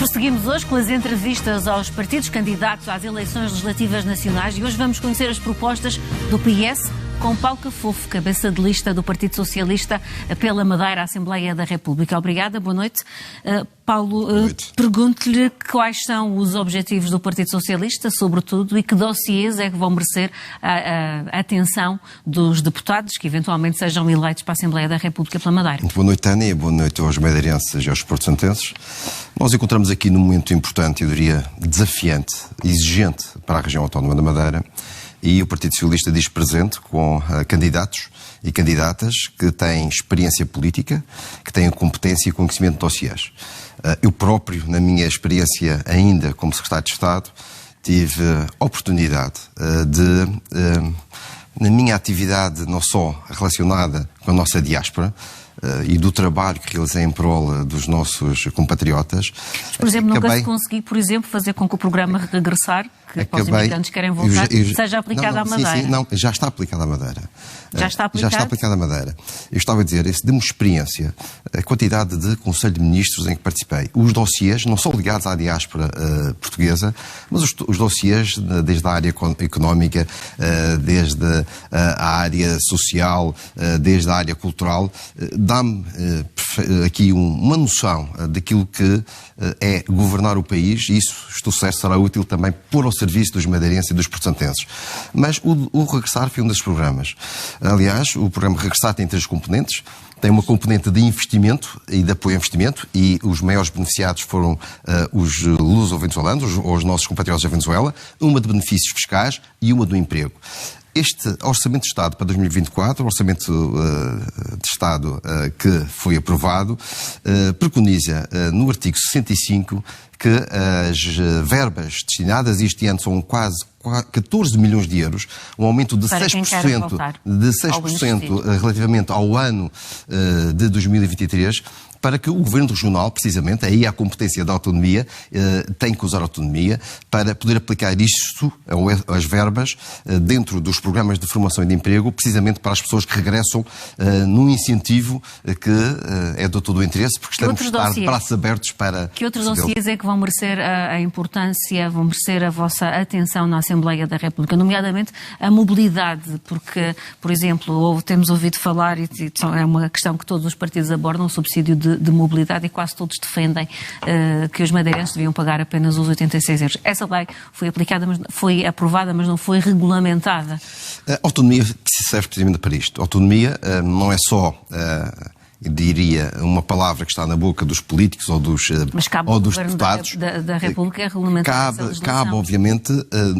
Prosseguimos hoje com as entrevistas aos partidos candidatos às eleições legislativas nacionais e hoje vamos conhecer as propostas do PS com Paulo Cafofo, cabeça de lista do Partido Socialista pela Madeira à Assembleia da República. Obrigada, boa noite. Paulo, pergunto-lhe quais são os objetivos do Partido Socialista, sobretudo, e que dossiês é que vão merecer a atenção dos deputados que eventualmente sejam eleitos para a Assembleia da República pela Madeira. Muito boa noite, Tânia, boa noite aos madeirenses e aos porto-santenses. Nós encontramos aqui num momento importante, eu diria desafiante, exigente para a região autónoma da Madeira, e o Partido Socialista diz presente com candidatos e candidatas que têm experiência política, que têm competência e conhecimento de dossiês. Eu próprio, na minha experiência ainda como Secretário de Estado, tive a oportunidade na minha atividade não só relacionada com a nossa diáspora, e do trabalho que realizei em prol dos nossos compatriotas. Mas, por exemplo, nunca se conseguiu, por exemplo, fazer com que o programa Regressar, que para os imigrantes querem voltar, seja aplicado à Madeira? Sim, não, já está aplicado à Madeira. Já está aplicado? Já está aplicado à Madeira. Eu estava a dizer, de uma experiência, a quantidade de Conselho de Ministros em que participei, os dossiês, não só ligados à diáspora portuguesa, mas os dossiês desde a área económica, desde a área social, desde a área cultural, dá-me aqui uma noção daquilo que é governar o país, e isso, estou certo, será útil também pôr ao serviço dos madeirenses e dos porto-santenses. Mas o Regressar foi um desses programas. Aliás, o programa Regressar tem 3 componentes. Tem uma componente de investimento e de apoio a investimento, e os maiores beneficiados foram os luso-venezuelanos, os nossos compatriotas da Venezuela, uma de benefícios fiscais e uma do emprego. Este Orçamento de Estado para 2024, o Orçamento de Estado que foi aprovado, preconiza no artigo 65 que as verbas destinadas este ano são quase 14 milhões de euros, um aumento de 6% relativamente ao ano de 2023, para que o Governo Regional, precisamente, aí há a competência da autonomia, tem que usar a autonomia para poder aplicar isto, as verbas, dentro dos programas de formação e de emprego, precisamente para as pessoas que regressam num incentivo que é do todo o interesse, porque estamos a estar de braços abertos para... Que outros dossiês é que vão merecer a importância, vão merecer a vossa atenção na Assembleia da República, nomeadamente a mobilidade, porque, por exemplo, temos ouvido falar, e é uma questão que todos os partidos abordam, o subsídio de mobilidade, e quase todos defendem que os madeirenses deviam pagar apenas os 86 euros. Essa lei foi aplicada, foi aprovada, mas não foi regulamentada. A autonomia serve precisamente para isto. A autonomia não é só... eu diria, uma palavra que está na boca dos políticos ou dos deputados. Da República é regulamentar essa legislação. Cabe, obviamente,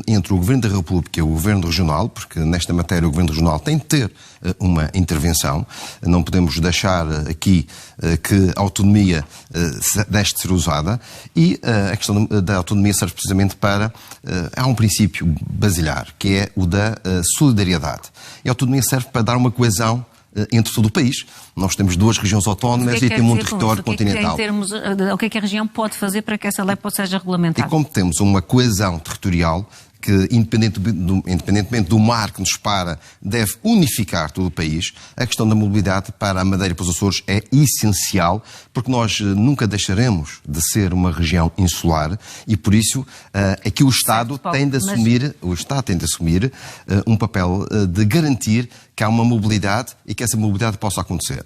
entre o Governo da República e o Governo Regional, porque nesta matéria o Governo Regional tem de ter uma intervenção. Não podemos deixar aqui que a autonomia deixe de ser usada, e a questão da autonomia serve precisamente para... há um princípio basilar, que é o da solidariedade. E a autonomia serve para dar uma coesão entre todo o país. Nós temos 2 regiões autónomas e temos um território continental. O que é que a região pode fazer para que essa lei seja regulamentada? E como temos uma coesão territorial que, independentemente do mar que nos separa, deve unificar todo o país, a questão da mobilidade para a Madeira e para os Açores é essencial, porque nós nunca deixaremos de ser uma região insular, e por isso aqui o Estado tem de assumir um papel de garantir que há uma mobilidade e que essa mobilidade possa acontecer.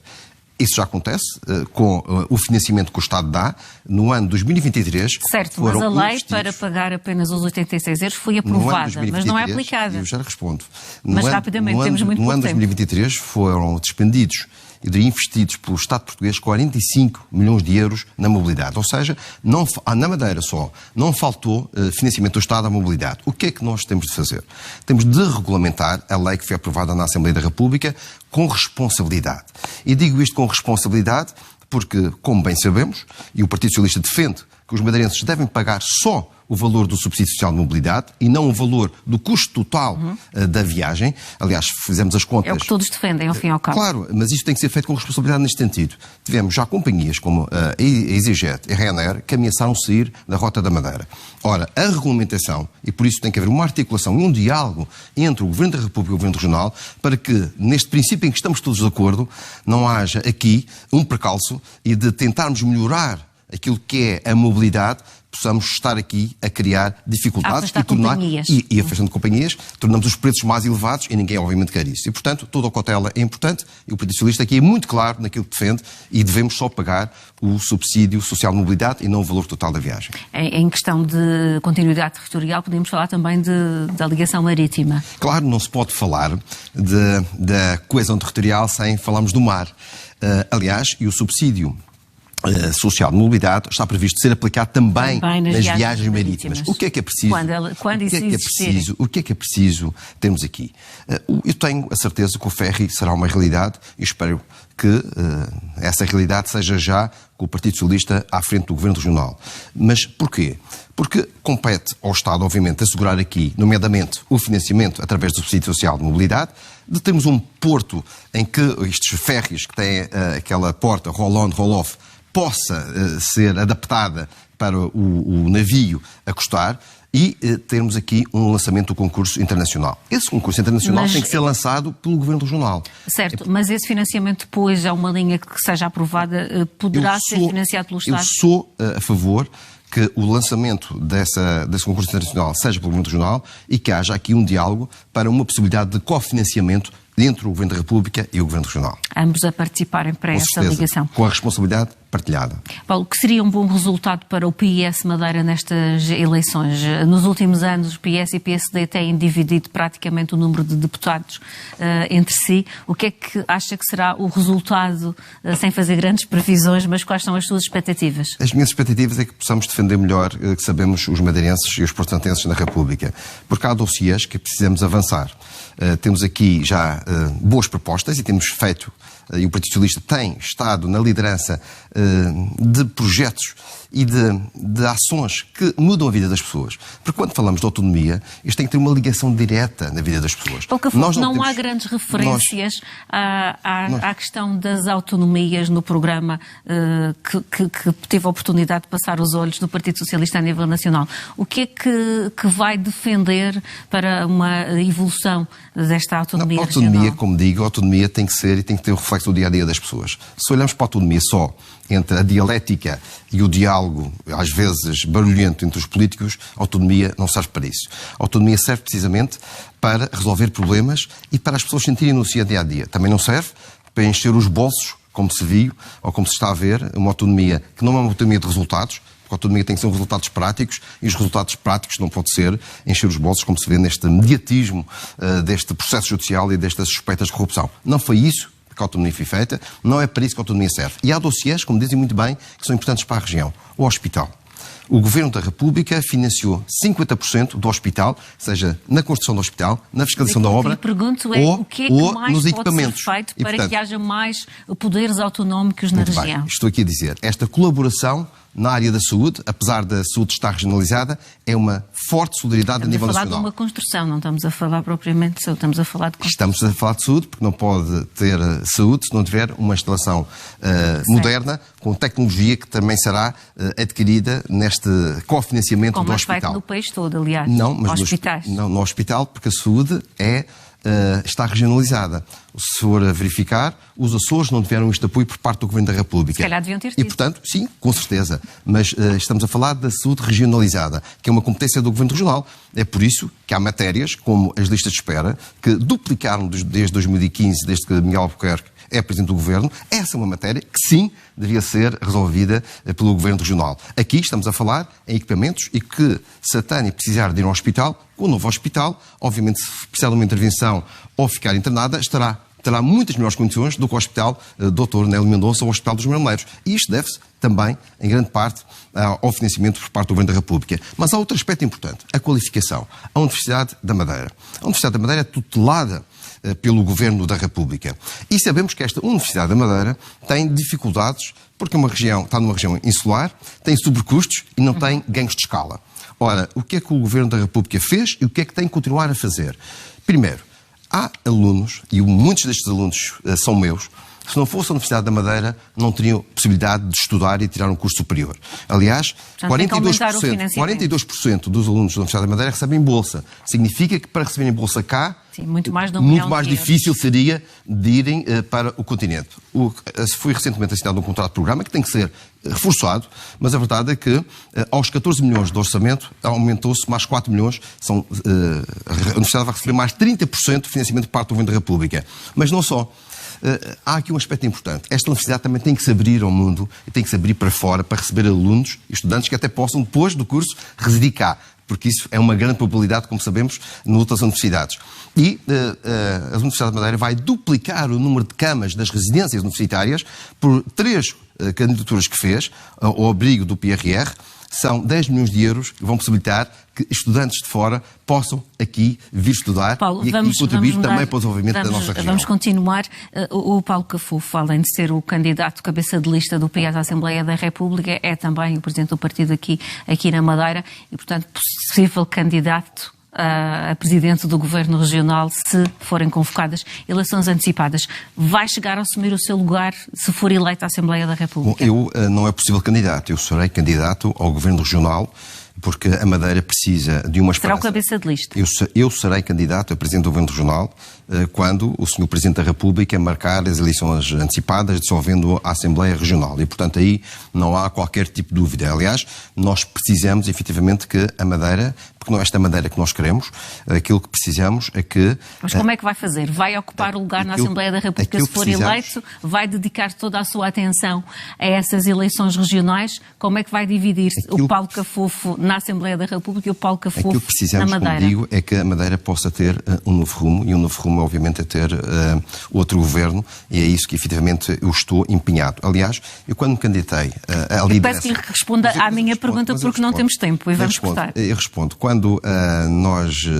Isso já acontece com o financiamento que o Estado dá. No ano de 2023... Certo, mas a lei para pagar apenas os 86 euros foi aprovada, mas não é aplicada. Eu já respondo. Mas rapidamente, temos muito pouco tempo. No ano de 2023 foram despendidos e investidos pelo Estado português 45 milhões de euros na mobilidade. Ou seja, na Madeira só, não faltou financiamento do Estado à mobilidade. O que é que nós temos de fazer? Temos de regulamentar a lei que foi aprovada na Assembleia da República com responsabilidade. E digo isto com responsabilidade porque, como bem sabemos, e o Partido Socialista defende que os madeirenses devem pagar só o valor do subsídio social de mobilidade e não o valor do custo total da viagem. Aliás, fizemos as contas... É o que todos defendem, ao fim e ao cabo. Claro, mas isso tem que ser feito com responsabilidade neste sentido. Tivemos já companhias como a EasyJet e a Ryanair que ameaçaram sair da Rota da Madeira. Ora, a regulamentação, e por isso tem que haver uma articulação e um diálogo entre o Governo da República e o Governo Regional para que, neste princípio em que estamos todos de acordo, não haja aqui um precalço e de tentarmos melhorar aquilo que é a mobilidade, possamos estar aqui a criar dificuldades e afastando companhias, tornamos os preços mais elevados e ninguém obviamente quer isso. E, portanto, toda a cautela é importante e o Partido Socialista aqui é muito claro naquilo que defende e devemos só pagar o subsídio social de mobilidade e não o valor total da viagem. Em questão de continuidade territorial, podemos falar também da ligação marítima. Claro, não se pode falar da coesão territorial sem falarmos do mar. Aliás, e o subsídio social de mobilidade está previsto ser aplicado também nas viagens marítimas. O que é que é preciso? O que é que é preciso termos aqui? Eu tenho a certeza que o ferry será uma realidade e espero que essa realidade seja já com o Partido Socialista à frente do Governo Regional. Mas porquê? Porque compete ao Estado, obviamente, assegurar aqui, nomeadamente, o financiamento através do subsídio social de mobilidade, de termos um porto em que estes ferries que têm aquela porta roll-on, roll-off, possa ser adaptada para o navio acostar e termos aqui um lançamento do concurso internacional. Esse concurso internacional tem que ser lançado pelo Governo Regional. Certo, mas esse financiamento depois é uma linha que seja aprovada, poderá ser financiado pelo Estado? Eu sou a favor que o lançamento desse concurso internacional seja pelo Governo Regional e que haja aqui um diálogo para uma possibilidade de cofinanciamento entre o Governo da República e o Governo Regional. Ambos a participarem para essa ligação. Com a responsabilidade partilhada. Paulo, que seria um bom resultado para o PS Madeira nestas eleições? Nos últimos anos, o PS e o PSD têm dividido praticamente o número de deputados entre si. O que é que acha que será o resultado, sem fazer grandes previsões, mas quais são as suas expectativas? As minhas expectativas é que possamos defender melhor, que sabemos, os madeirenses e os portantenses na República. Porque há dossiês que precisamos avançar. Temos aqui já boas propostas e temos feito, e o Partido Socialista tem estado na liderança de projetos e de ações que mudam a vida das pessoas. Porque quando falamos de autonomia, isto tem que ter uma ligação direta na vida das pessoas. Não há grandes referências à questão das autonomias no programa que teve a oportunidade de passar os olhos do Partido Socialista a nível nacional. O que é que vai defender para uma evolução desta autonomia regional? Autonomia, como digo, a autonomia tem que ser e tem que ter o reflexo do dia-a-dia das pessoas. Se olhamos para a autonomia só entre a dialética e o diálogo, às vezes barulhento entre os políticos, a autonomia não serve para isso. A autonomia serve precisamente para resolver problemas e para as pessoas sentirem no seu dia-a-dia. Também não serve para encher os bolsos, como se viu, ou como se está a ver, uma autonomia que não é uma autonomia de resultados, porque a autonomia tem que ser resultados práticos e os resultados práticos não pode ser encher os bolsos, como se vê neste mediatismo deste processo judicial e destas suspeitas de corrupção. Não foi isso que a autonomia foi feita, não é para isso que a autonomia serve. E há dossiês, como dizem muito bem, que são importantes para a região. O hospital. O Governo da República financiou 50% do hospital, seja na construção do hospital, na fiscalização da obra, o que é que mais nos equipamentos. Pode ser feito para, portanto, que haja mais poderes autonómicos na região? Estou aqui a dizer, esta colaboração na área da saúde, apesar da saúde estar regionalizada, é uma forte solidariedade a nível nacional. Estamos a falar de uma construção, não estamos a falar propriamente de saúde, estamos a falar de construção. Estamos a falar de saúde, porque não pode ter saúde se não tiver uma instalação moderna, com tecnologia que também será adquirida neste cofinanciamento do hospital. Como é feito no país todo, aliás, hospitais. No hospital, porque a saúde está regionalizada. Se for a verificar, os Açores não tiveram este apoio por parte do Governo da República. Se calhar deviam ter tido. E, portanto, sim, com certeza. Mas estamos a falar da saúde regionalizada, que é uma competência do Governo Regional. É por isso que há matérias, como as listas de espera, que duplicaram desde 2015, desde que Miguel Albuquerque é Presidente do Governo. Essa é uma matéria que, sim, devia ser resolvida pelo Governo Regional. Aqui estamos a falar em equipamentos e que, se a Tânia precisar de ir ao hospital, com o novo hospital, obviamente, se precisar de uma intervenção ou ficar internada, terá muitas melhores condições do que o Hospital Dr. Nélio Mendonça ou o Hospital dos Marmeleiros. E isto deve-se também, em grande parte, ao financiamento por parte do Governo da República. Mas há outro aspecto importante, a qualificação. A Universidade da Madeira. A Universidade da Madeira é tutelada pelo Governo da República. E sabemos que esta Universidade da Madeira tem dificuldades, porque está numa região insular, tem sobrecustos e não tem ganhos de escala. Ora, o que é que o Governo da República fez e o que é que tem que continuar a fazer? Primeiro, há alunos, e muitos destes alunos são meus, Se não fosse a Universidade da Madeira, não teriam possibilidade de estudar e tirar um curso superior. Aliás, 42% dos alunos da Universidade da Madeira recebem bolsa. Significa que para receberem bolsa cá, sim, muito mais difícil seria de irem para o continente. Foi recentemente assinado um contrato de programa que tem que ser reforçado, mas a verdade é que aos 14 milhões de orçamento aumentou-se mais 4 milhões. A Universidade vai receber mais 30% de financiamento por parte do Governo da República. Mas não só. Há aqui um aspecto importante. Esta universidade também tem que se abrir ao mundo e tem que se abrir para fora para receber alunos e estudantes que até possam, depois do curso, residir cá. Porque isso é uma grande probabilidade, como sabemos, em outras universidades. E a Universidade de Madeira vai duplicar o número de camas das residências universitárias por 3 candidaturas que fez ao abrigo do PRR. São 10 milhões de euros que vão possibilitar que estudantes de fora possam aqui vir estudar, Paulo, e contribuir também para o desenvolvimento da nossa região. Vamos continuar. O Paulo Cafofo, além de ser o candidato cabeça de lista do PS à Assembleia da República, é também o presidente do partido aqui na Madeira e, portanto, possível candidato a presidente do Governo Regional se forem convocadas eleições antecipadas. Vai chegar a assumir o seu lugar se for eleito à Assembleia da República? Bom, não é possível candidato. Eu serei candidato ao Governo Regional porque a Madeira precisa de uma esperança. Será o cabeça de lista? Eu serei candidato a presidente do Governo Regional quando o Sr. Presidente da República marcar as eleições antecipadas, dissolvendo a Assembleia Regional. E, portanto, aí não há qualquer tipo de dúvida. Aliás, nós precisamos, efetivamente, que a Madeira, porque não é esta Madeira que nós queremos, aquilo que precisamos é que... Mas como é que vai fazer? Vai ocupar o lugar na Assembleia da República se for eleito? Vai dedicar toda a sua atenção a essas eleições regionais? Como é que vai dividir o Paulo Cafofo na Assembleia da República e o Paulo Cafofo na Madeira? Aquilo que precisamos, como digo, é que a Madeira possa ter um novo rumo, e um novo rumo, obviamente, é ter outro governo, e é isso que, efetivamente, eu estou empenhado. Aliás, eu quando me candidatei à liderança... Peço que responda à minha pergunta porque não temos tempo e vamos cortar. Eu respondo. Quando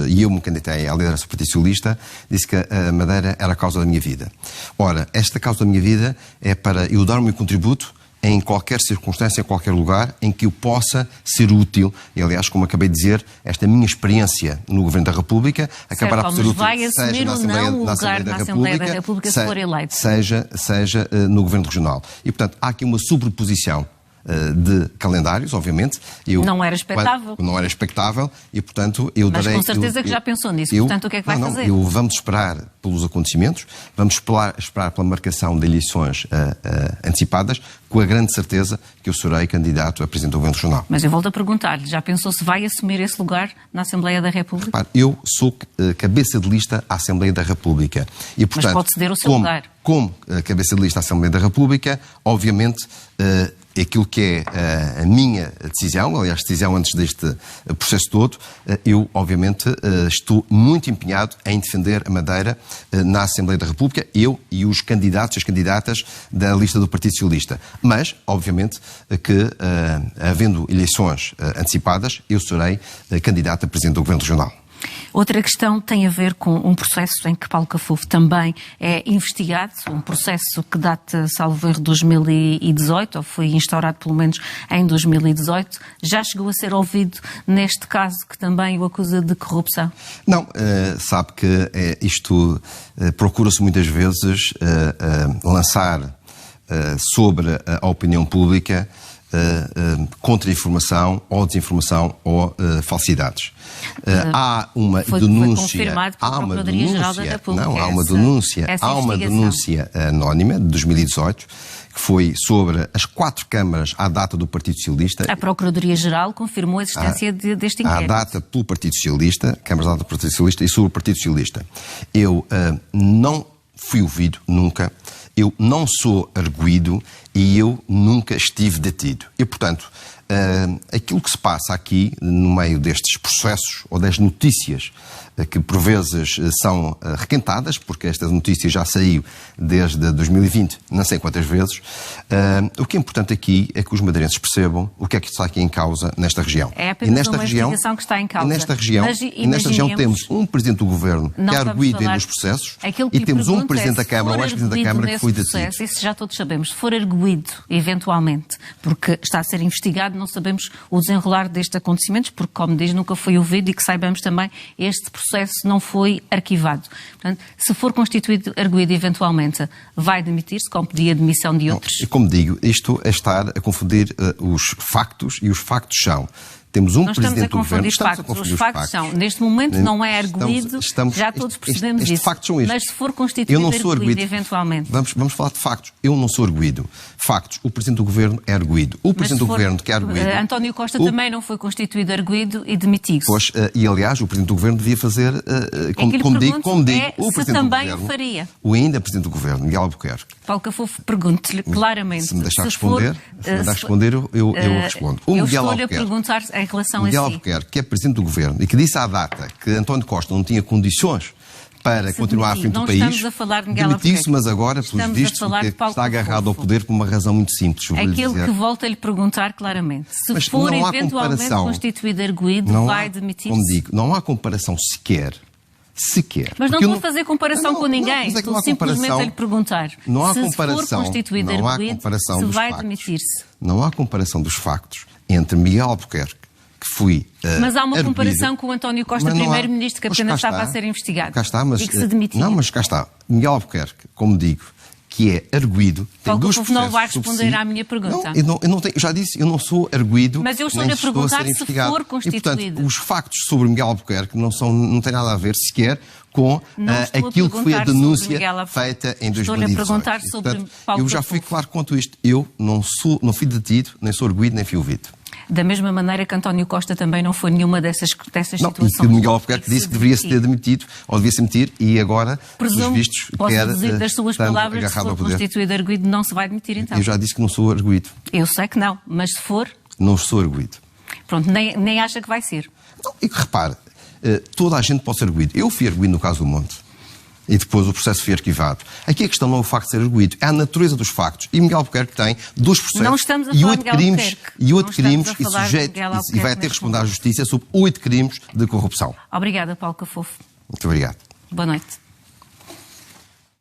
eu me candidatei à liderança do Partido Socialista, disse que a Madeira era a causa da minha vida. Ora, esta causa da minha vida é para eu dar o meu contributo em qualquer circunstância, em qualquer lugar, em que eu possa ser útil. E, aliás, como acabei de dizer, esta minha experiência no Governo da República acabará por ser útil, vai assumir ou não o lugar na Assembleia da República se for eleito. Seja no Governo Regional. E, portanto, há aqui uma sobreposição de calendários, obviamente. Não era expectável. Não era expectável e, portanto, eu darei... Mas com certeza que já pensou nisso. Portanto, o que é que vai fazer? Vamos esperar pelos acontecimentos, vamos esperar pela marcação de eleições antecipadas, com a grande certeza que eu serei candidato a presidente do Governo Regional. Mas eu volto a perguntar-lhe, já pensou se vai assumir esse lugar na Assembleia da República? Repare, eu sou cabeça de lista à Assembleia da República. E, portanto, mas pode ceder o seu lugar. Como cabeça de lista à Assembleia da República, obviamente, aquilo que é a minha decisão, aliás, decisão antes deste processo todo, eu, obviamente, estou muito empenhado em defender a Madeira na Assembleia da República, eu e os candidatos e as candidatas da lista do Partido Socialista. Mas, obviamente, que, havendo eleições antecipadas, eu serei candidato a presidente do Governo Regional. Outra questão tem a ver com um processo em que Paulo Cafofo também é investigado, um processo que data, salvo erro, de 2018, ou foi instaurado pelo menos em 2018. Já chegou a ser ouvido neste caso que também o acusa de corrupção? Não, sabe que isto procura-se muitas vezes lançar sobre a opinião pública contra-informação ou desinformação ou falsidades. Há uma denúncia, há uma denúncia anónima de 2018 que foi sobre as 4 câmaras à data do Partido Socialista. A Procuradoria-Geral confirmou a existência deste inquérito. À data pelo Partido Socialista, câmaras à data do Partido Socialista e sobre o Partido Socialista. Eu não fui ouvido nunca. Eu não sou arguido e eu nunca estive detido. E, portanto, aquilo que se passa aqui, no meio destes processos ou das notícias que por vezes são requentadas, porque estas notícias já saiu desde 2020, não sei quantas vezes, o que é importante aqui é que os madeirenses percebam o que é que está aqui em causa nesta região. É apenas uma investigação que está em causa. E nesta região temos um Presidente do Governo que é arguido nos processos e temos um Presidente da Câmara ou ex-Presidente da Câmara que foi detido. Isso já todos sabemos. Se for arguido, eventualmente, porque está a ser investigado, não sabemos o desenrolar destes acontecimentos, porque, como diz, nunca foi ouvido e que saibamos também este processo processo não foi arquivado. Portanto, se for constituído arguido eventualmente, vai demitir-se, como pedir a demissão de outros? Não, como digo, isto é estar a confundir os factos, e os factos são... Temos um presidente do governo. Estamos a confundir os factos. São, neste momento não é arguido, já todos percebemos isso. Factos são estes. Mas se for constituído arguido, eventualmente... Vamos falar de factos. Eu não sou arguido. Factos. O presidente do governo é arguido. O presidente do governo que é arguido... António Costa também não foi constituído arguido e demitiu-se. Pois, e aliás, o presidente do governo devia fazer, como digo, o presidente do governo... o faria. O ainda presidente do governo, Miguel Albuquerque. Paulo Cafofo, pergunte-lhe claramente. Se me deixar responder, eu respondo. Eu estou-lhe a perguntar em relação a si. Que é presidente do governo e que disse à data que António Costa não tinha condições para continuar à frente do país, demitiu-se, mas agora, pelos vistos, está agarrado ao poder por uma razão muito simples. Aquele que volta a lhe perguntar claramente. Se for eventualmente constituído arguido, vai demitir-se? Como digo, não há comparação sequer. Mas não vou fazer comparação com ninguém. Estou simplesmente a lhe perguntar. Não há se comparação. For constituído arguido, se vai demitir-se. Não há comparação dos factos entre Miguel Albuquerque, que fui mas há uma arguido, comparação com o António Costa, primeiro-ministro, que apenas estava a ser investigado. Cá está, mas, e que se demitia. Não, mas cá está. Miguel Albuquerque, como digo, que é arguido, tem dois processos. Não vai responder à minha pergunta. Não, eu não tenho, já disse, eu não sou arguido. Mas eu estou-lhe a perguntar se for constituído. E, portanto, os factos sobre Miguel Albuquerque não têm nada a ver sequer com aquilo que foi a denúncia feita em 2018. Estou-lhe a perguntar sobre portanto, Paulo eu já fui claro quanto isto. Eu não fui detido, nem sou arguido, nem fui ouvido. Da mesma maneira que António Costa também não foi nenhuma dessas situações. E que Miguel Albuquerque disse que deveria-se ter demitido, ou devia-se demitir, e agora, pelos vistos, quer deduzir das suas palavras, se for constituído arguido, não se vai demitir, então. Eu já disse que não sou arguido. Eu sei que não, mas se for... Não sou arguido. Pronto, nem acha que vai ser. Não, e que repare, toda a gente pode ser arguido. Eu fui arguido no caso do Monte. E depois o processo foi arquivado. Aqui a questão não é o facto de ser arguido, é a natureza dos factos. E Miguel Albuquerque tem 2 processos e 8 crimes, e vai ter que responder à justiça sobre 8 crimes de corrupção. Obrigada, Paulo Cafofo. Muito obrigado. Boa noite.